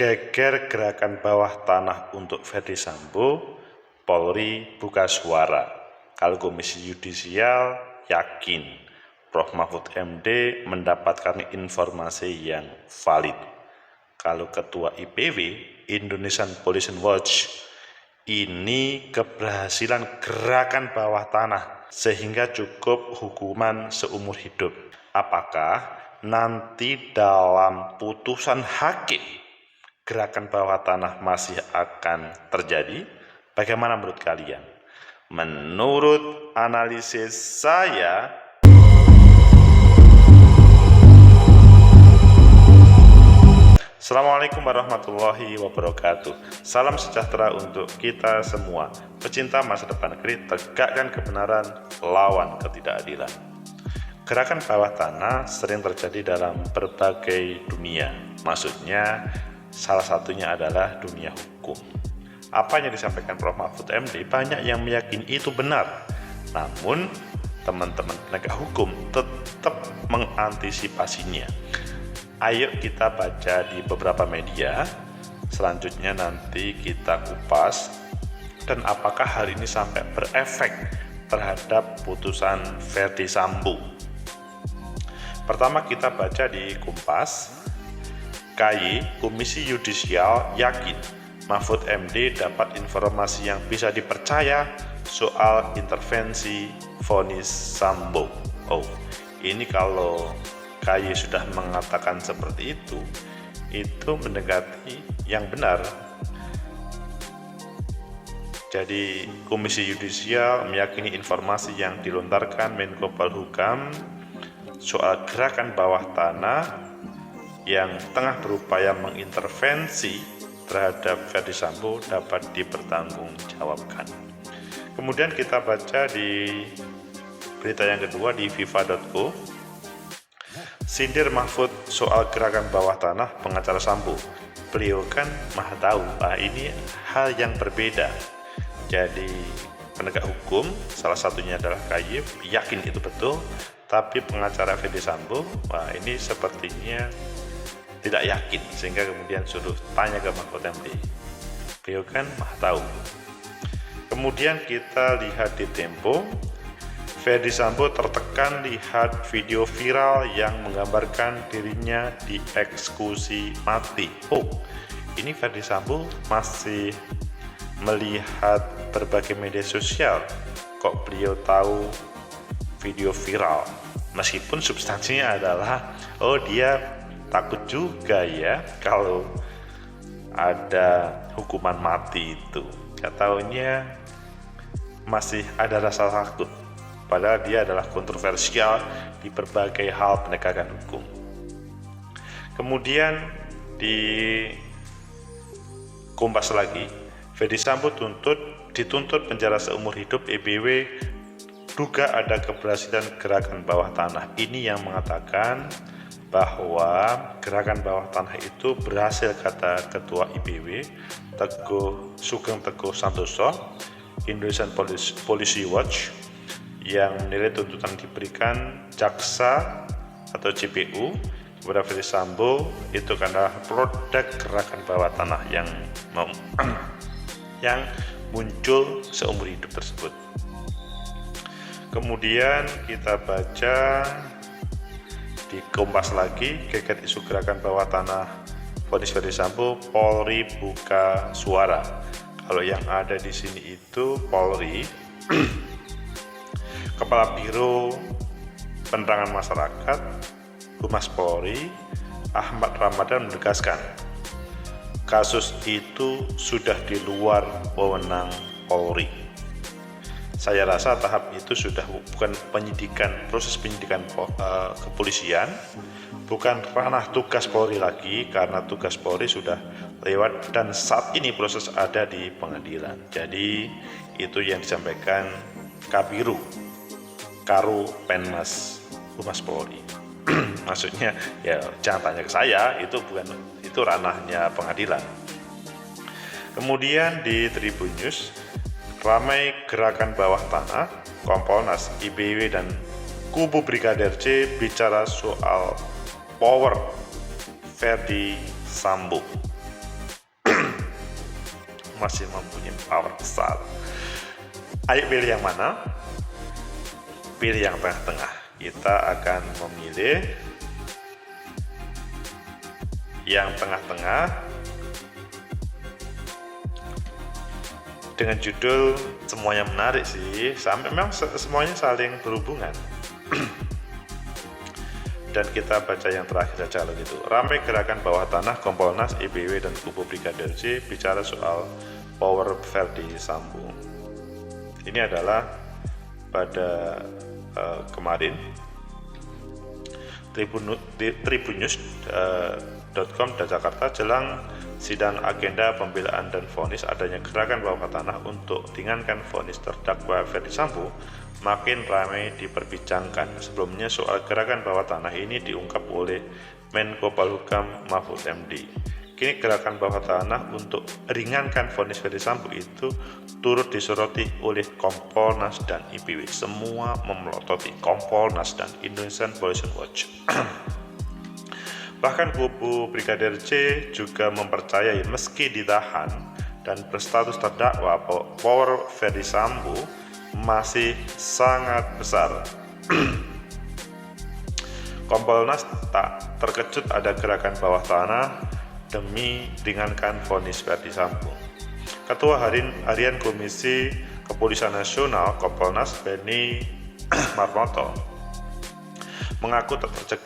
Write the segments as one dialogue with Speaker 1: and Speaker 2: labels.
Speaker 1: Geger gerakan bawah tanah untuk Ferdi Sambo, Polri buka suara. Kalau Komisi Yudisial yakin Prof Mahfud MD mendapatkan informasi yang valid. Kalau Ketua IPW, Indonesian Police Watch, ini keberhasilan gerakan bawah tanah sehingga cukup hukuman seumur hidup. Apakah nanti dalam putusan hakim gerakan bawah tanah masih akan terjadi? Bagaimana menurut kalian? Menurut analisis saya, Assalamualaikum warahmatullahi wabarakatuh. Salam sejahtera untuk kita semua. Pecinta masa depan negeri, tegakkan kebenaran, lawan ketidakadilan. Gerakan bawah tanah sering terjadi dalam berbagai dunia. Maksudnya, salah satunya adalah dunia hukum. Apa yang disampaikan Prof Mahfud MD banyak yang meyakini itu benar. Namun, teman-teman penegak hukum tetap mengantisipasinya. Ayo kita baca di beberapa media, selanjutnya nanti kita kupas, dan apakah hal ini sampai berefek terhadap putusan Ferdi Sambo. Pertama kita baca di Kompas, KY, Komisi Yudisial yakin Mahfud MD dapat informasi yang bisa dipercaya soal intervensi vonis Sambo. Oh, ini kalau KY sudah mengatakan seperti itu mendekati yang benar. Jadi Komisi Yudisial meyakini informasi yang dilontarkan Menko Polhukam soal gerakan bawah tanah yang tengah berupaya mengintervensi terhadap Ferdi Sambo dapat dipertanggungjawabkan. Kemudian kita baca di berita yang kedua di viva.co. Sindir Mahfud soal gerakan bawah tanah pengacara Sambo. Beliau kan maha tahu, ini hal yang berbeda. Jadi penegak hukum, salah satunya adalah KY, yakin itu betul. Tapi pengacara Ferdi Sambo, ini sepertinya tidak yakin. Sehingga kemudian suruh tanya ke Mahfud MD. Beliau kan maha tahu. Kemudian kita lihat di Tempo. Ferdi Sambo tertekan lihat video viral yang menggambarkan dirinya dieksekusi mati. Oh, ini Ferdi Sambo masih melihat berbagai media sosial. Kok beliau tahu video viral? Meskipun substansinya adalah, dia takut juga ya kalau ada hukuman mati itu. Gak taunya masih ada rasa takut. Padahal dia adalah kontroversial di berbagai hal penegakan hukum. Kemudian di Kompas lagi, Ferdi Sambo dituntut penjara seumur hidup. EBW duga ada keberhasilan gerakan bawah tanah. Ini yang mengatakan bahwa gerakan bawah tanah itu berhasil, kata Ketua IPW Sugeng Teguh Santoso, Indonesian Police Watch, yang menilai tuntutan diberikan jaksa atau JPU kepada Ferdi Sambo itu karena produk gerakan bawah tanah yang muncul seumur hidup tersebut. Kemudian kita baca di Kompas lagi, geger isu gerakan bawah tanah vonis Ferdi Sambo, Polri buka suara. Kalau yang ada di sini itu Polri, Kepala Biro Penerangan Masyarakat Humas Polri Ahmad Ramadan menegaskan kasus itu sudah di luar wewenang Polri. Saya rasa tahap itu sudah bukan proses penyidikan kepolisian, bukan ranah tugas Polri lagi, karena tugas Polri sudah lewat dan saat ini proses ada di pengadilan. Jadi itu yang disampaikan Kabiru Karo Penmas Humas Polri. Maksudnya ya jangan tanya ke saya, itu ranahnya pengadilan. Kemudian di Tribun News, ramai gerakan bawah tanah, Kompolnas, IBW dan kubu Brigadir C bicara soal power Ferdi Sambo. masih mempunyai power besar. Ayo pilih yang mana? Pilih yang tengah-tengah. Kita akan memilih yang tengah-tengah dengan judul semuanya menarik sih, sampai memang semuanya saling berhubungan. Dan kita baca yang terakhir saja kalau gitu. Ramai gerakan bawah tanah Kompolnas, IBW, dan kubu Brigadir J bicara soal power Verdi Sambo. Ini adalah pada kemarin Tribunnews.com dan Jakarta jelang sidang agenda pembelaan dan vonis adanya gerakan bawah tanah untuk ringankan vonis terdakwa Verdi Sambo makin ramai diperbincangkan. Sebelumnya soal gerakan bawah tanah ini diungkap oleh Menko Polhukam Mahfud MD. Kini gerakan bawah tanah untuk ringankan vonis Verdi Sambo itu turut disoroti oleh Kompolnas dan IBW. Semua memelototi Kompolnas dan Indonesian Police Watch. Bahkan kubu Brigadir J juga mempercayai meski ditahan dan berstatus terdakwa, power Verdi Sambo masih sangat besar. Kompolnas tak terkejut ada gerakan bawah tanah demi ringankan vonis Verdi Sambo. Ketua Harian Komisi Kepolisian Nasional Kompolnas Beni Marmoto mengaku tak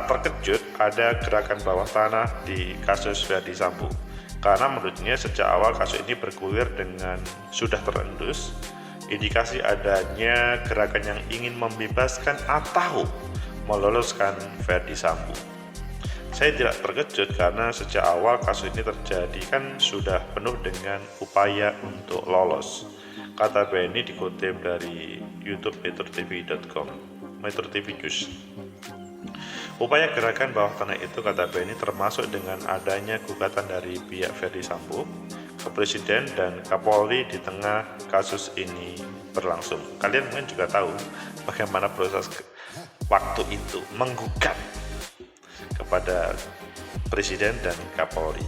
Speaker 1: terkejut ada gerakan bawah tanah di kasus Verdi Sambo karena menurutnya sejak awal kasus ini bergulir dengan sudah terendus indikasi adanya gerakan yang ingin membebaskan atau meloloskan Verdi Sambo. Saya tidak terkejut karena sejak awal kasus ini terjadi kan sudah penuh dengan upaya untuk lolos, kata Beni dikutip dari YouTube metrotv.com, Metro TV News. Upaya gerakan bawah tanah itu, kata Beni, termasuk dengan adanya gugatan dari pihak Verdi Sambo ke Presiden dan Kapolri di tengah kasus ini berlangsung. Kalian mungkin juga tahu bagaimana proses waktu itu menggugat kepada Presiden dan Kapolri.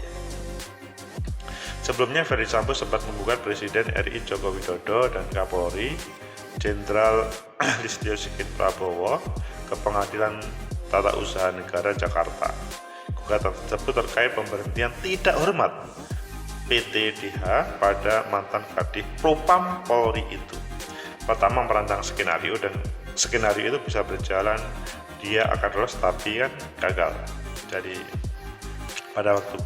Speaker 1: Sebelumnya Verdi Sambo sempat menggugat Presiden RI Joko Widodo dan Kapolri Jenderal Listio Sigit Prabowo ke Pengadilan Tata Usaha Negara Jakarta. Gugatan tersebut terkait pemberhentian tidak hormat PT DH pada mantan Kadif Propam Polri itu. Pertama merancang skenario dan skenario itu bisa berjalan, dia akan lolos tapi kan gagal. Jadi pada waktu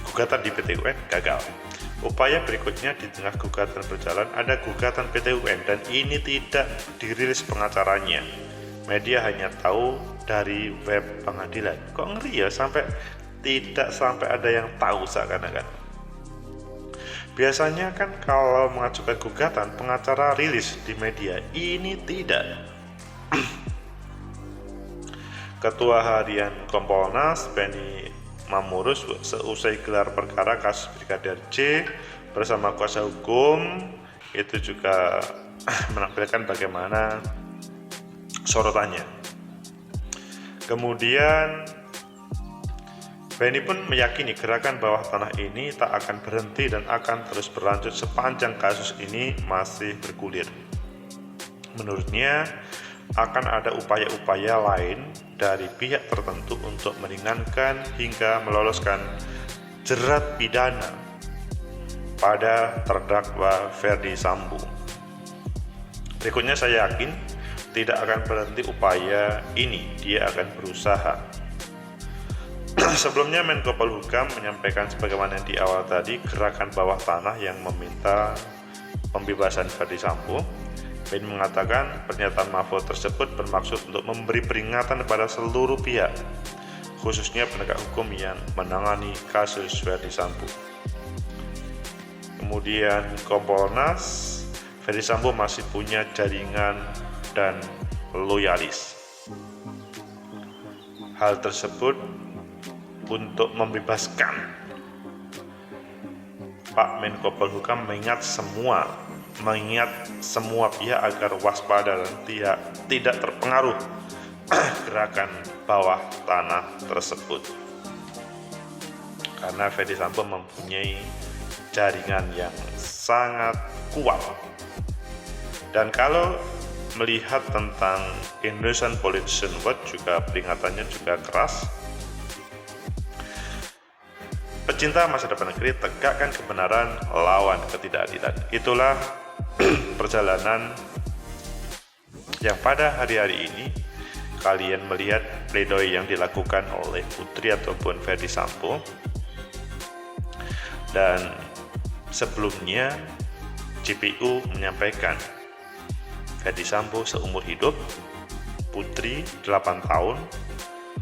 Speaker 1: gugatan di PT UN gagal. Upaya berikutnya di tengah gugatan berjalan ada gugatan PT UN dan ini tidak dirilis pengacaranya. Media hanya tahu dari web pengadilan. Kok ngeri ya tidak sampai ada yang tahu seakan-akan. Biasanya kan kalau mengajukan gugatan pengacara rilis di media, ini tidak. Ketua Harian Kompolnas Beni Mamurus seusai gelar perkara kasus Brigadir J bersama kuasa hukum itu juga menampilkan bagaimana sorotannya. Kemudian Beni pun meyakini gerakan bawah tanah ini tak akan berhenti dan akan terus berlanjut sepanjang kasus ini masih bergulir. Menurutnya akan ada upaya-upaya lain dari pihak tertentu untuk meringankan hingga meloloskan jerat pidana pada terdakwa Verdi Sambo. Berikutnya saya yakin tidak akan berhenti upaya ini, dia akan berusaha. Sebelumnya Menko Polhukam menyampaikan sebagaimana di awal tadi gerakan bawah tanah yang meminta pembebasan Verdi Sambo. Beni mengatakan pernyataan Mahfud tersebut bermaksud untuk memberi peringatan kepada seluruh pihak, khususnya penegak hukum yang menangani kasus Verdi Sambo. Kemudian Kompolnas, Verdi Sambo masih punya jaringan dan loyalis. Hal tersebut untuk membebaskan Pak Menko Polhukam mengingat semua pihak agar waspada dan tidak terpengaruh gerakan bawah tanah tersebut, karena Verdi Sambo mempunyai jaringan yang sangat kuat. Dan kalau melihat tentang Indonesian Politician Watch juga peringatannya juga keras. Pecinta masa depan negeri, tegakkan kebenaran, lawan ketidakadilan. Itulah perjalanan yang pada hari-hari ini kalian melihat pledoi yang dilakukan oleh Putri ataupun Ferdy Sambo. Dan sebelumnya JPU menyampaikan Ferdy Sambo seumur hidup, Putri 8 tahun,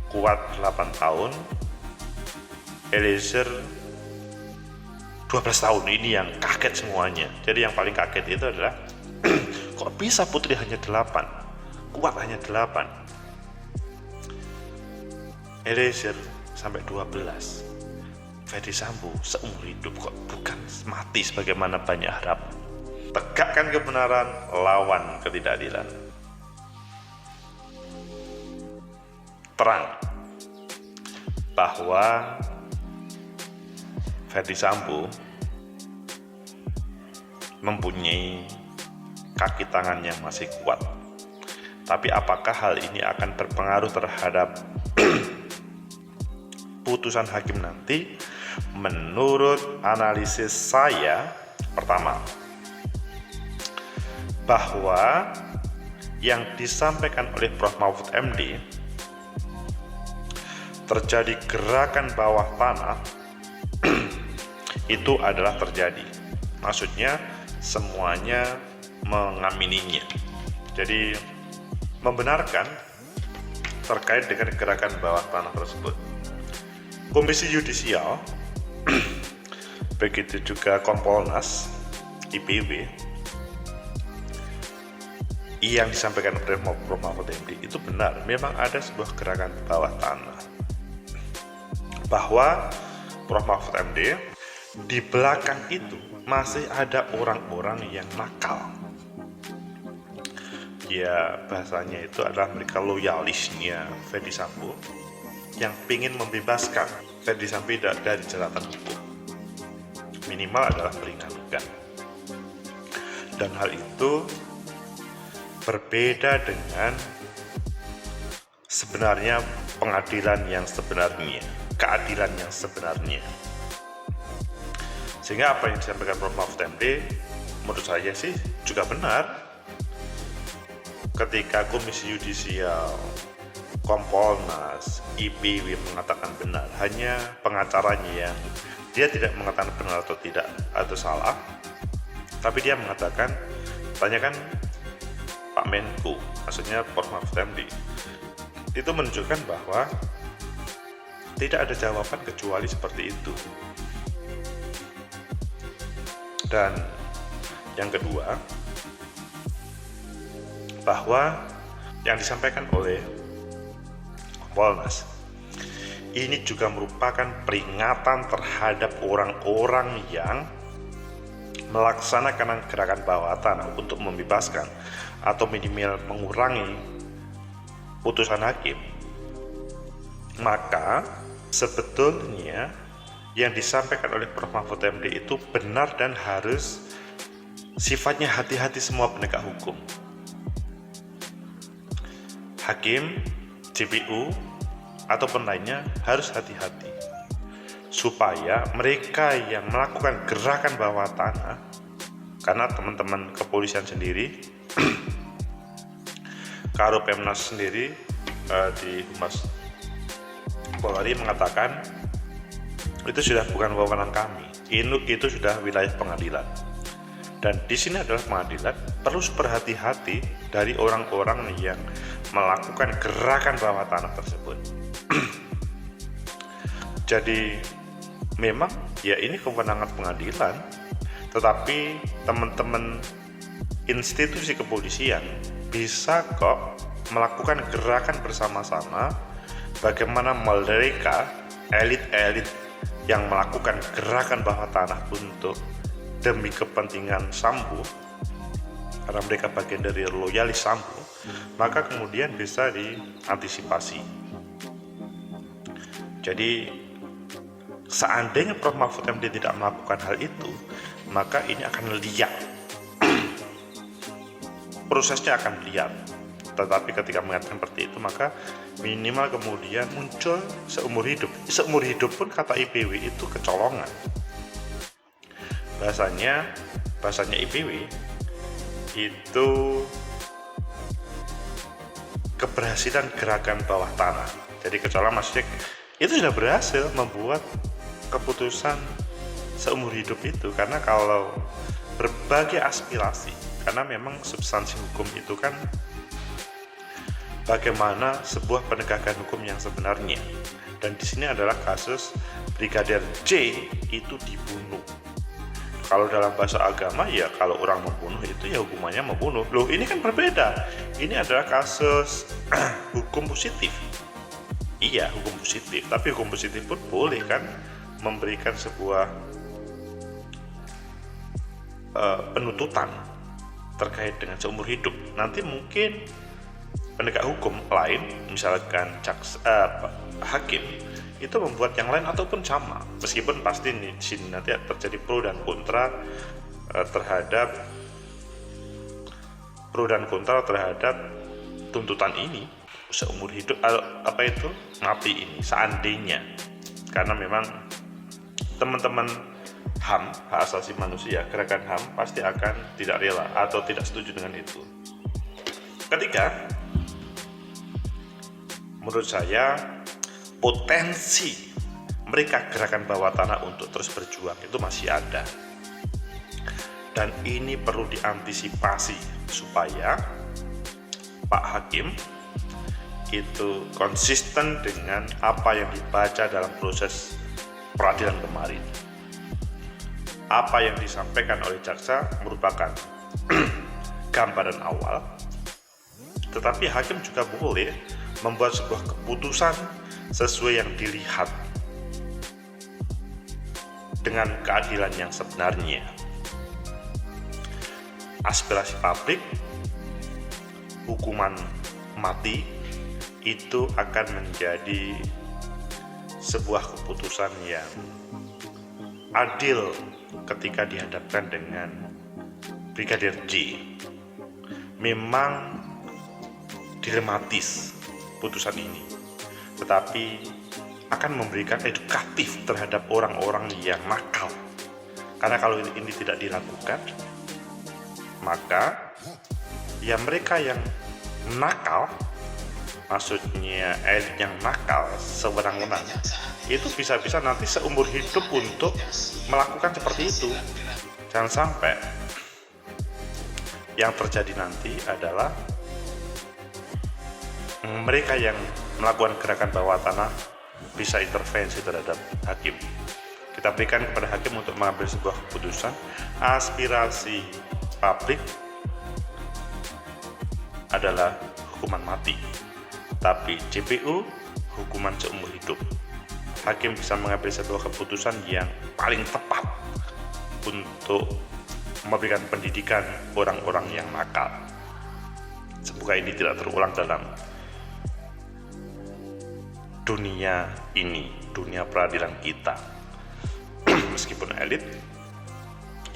Speaker 1: Kuat 8 tahun, Eliezer 12 tahun. Ini yang kaget semuanya. Jadi yang paling kaget itu adalah kok bisa Putri hanya 8, Kuat hanya 8, Eliezer sampai 12, Ferdy Sambo seumur hidup kok bukan mati sebagaimana banyak harap. Tegakkan kebenaran, lawan ketidakadilan. Terang bahwa Ferdy Sambo mempunyai kaki tangan yang masih kuat. Tapi apakah hal ini akan berpengaruh terhadap putusan hakim nanti? Menurut analisis saya, pertama, bahwa yang disampaikan oleh Prof. Mahfud MD terjadi gerakan bawah tanah itu adalah terjadi. Maksudnya semuanya mengamininya. Jadi membenarkan terkait dengan gerakan bawah tanah tersebut. Komisi Yudisial begitu juga Kompolnas, IPW, yang disampaikan oleh Prof. Mahfud MD itu benar. Memang ada sebuah gerakan bawah tanah, bahwa Prof. Mahfud MD di belakang itu masih ada orang-orang yang nakal. Ya, bahasanya itu adalah mereka loyalisnya Ferdy Sambo yang ingin membebaskan Ferdy Sambo dari jeratan hukum. Minimal adalah meringankan. Dan hal itu berbeda dengan sebenarnya pengadilan yang sebenarnya, keadilan yang sebenarnya. Sehingga apa yang disampaikan Prof. Mahfud MD menurut saya sih juga benar. Ketika Komisi Yudisial, Kompolnas, IPW mengatakan benar, hanya pengacaranya yang dia tidak mengatakan benar atau tidak atau salah, tapi dia mengatakan, tanyakan Pak Menko, maksudnya Prof. Mahfud MD. Itu menunjukkan bahwa tidak ada jawaban kecuali seperti itu. Dan yang kedua, bahwa yang disampaikan oleh Kompolnas ini juga merupakan peringatan terhadap orang-orang yang melaksanakan gerakan bawah tanah untuk membebaskan atau minimal mengurangi putusan hakim. Maka sebetulnya yang disampaikan oleh Prof. Mahfud MD itu benar dan harus sifatnya hati-hati semua penegak hukum. Hakim, JPU, ataupun lainnya harus hati-hati supaya mereka yang melakukan gerakan bawah tanah, karena teman-teman kepolisian sendiri Karopemnas sendiri di Humas Polri mengatakan itu sudah bukan wewenang kami, itu sudah wilayah pengadilan. Dan di sini adalah pengadilan, perlu berhati-hati dari orang-orang yang melakukan gerakan bawah tanah tersebut. Jadi memang ya ini kewenangan pengadilan, tetapi teman-teman institusi kepolisian bisa kok melakukan gerakan bersama-sama. Bagaimana mereka elit-elit yang melakukan gerakan bawah tanah untuk demi kepentingan Sambo, karena mereka bagian dari loyalis Sambo, maka kemudian bisa diantisipasi. Jadi seandainya Prof. Mahfud MD tidak melakukan hal itu, maka ini akan liar. Prosesnya akan liar. Tetapi ketika mengatakan seperti itu, maka minimal kemudian muncul seumur hidup. Seumur hidup pun kata IPW itu kecolongan. Bahasanya IPW itu keberhasilan gerakan bawah tanah. Jadi kecolongan maksudnya itu sudah berhasil membuat keputusan seumur hidup itu, karena kalau berbagai aspirasi, karena memang substansi hukum itu kan bagaimana sebuah penegakan hukum yang sebenarnya, dan di sini adalah kasus Brigadir J itu dibunuh. Kalau dalam bahasa agama ya kalau orang membunuh itu ya hukumannya membunuh. Loh, ini kan berbeda. Ini adalah kasus hukum positif. Iya, hukum positif, tapi hukum positif pun boleh kan memberikan sebuah penuntutan terkait dengan seumur hidup. Nanti mungkin penegak hukum lain, misalkan hakim, itu membuat yang lain ataupun sama. Meskipun pasti di sini nanti terjadi pro dan kontra terhadap tuntutan ini seumur hidup mati ini seandainya, karena memang teman-teman HAM, hak asasi manusia, gerakan HAM pasti akan tidak rela atau tidak setuju dengan itu. Ketiga, menurut saya potensi mereka gerakan bawah tanah untuk terus berjuang itu masih ada, dan ini perlu diantisipasi supaya Pak Hakim itu konsisten dengan apa yang dibaca dalam proses peradilan kemarin. Apa yang disampaikan oleh jaksa merupakan gambaran awal, tetapi hakim juga boleh membuat sebuah keputusan sesuai yang dilihat dengan keadilan yang sebenarnya. Aspirasi publik, hukuman mati itu akan menjadi sebuah keputusan yang adil ketika dihadapkan dengan Brigadir J. Memang dilematis putusan ini, tetapi akan memberikan edukatif terhadap orang-orang yang nakal. Karena kalau ini tidak dilakukan, maka ya mereka yang nakal, maksudnya elit yang nakal sewenang-wenang, itu bisa-bisa nanti seumur hidup untuk melakukan seperti itu. Jangan sampai yang terjadi nanti adalah mereka yang melakukan gerakan bawah tanah bisa intervensi terhadap hakim. Kita berikan kepada hakim untuk mengambil sebuah keputusan. Aspirasi publik adalah hukuman mati, tapi JPU hukuman seumur hidup. Hakim bisa mengambil sebuah keputusan yang paling tepat untuk memberikan pendidikan orang-orang yang nakal. Semoga ini tidak terulang dalam dunia ini, dunia peradilan kita. Meskipun elit,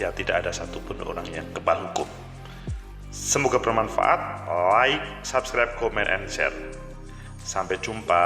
Speaker 1: ya tidak ada satupun orang yang kebal hukum. Semoga bermanfaat. Like, subscribe, comment, and share. Sampai jumpa.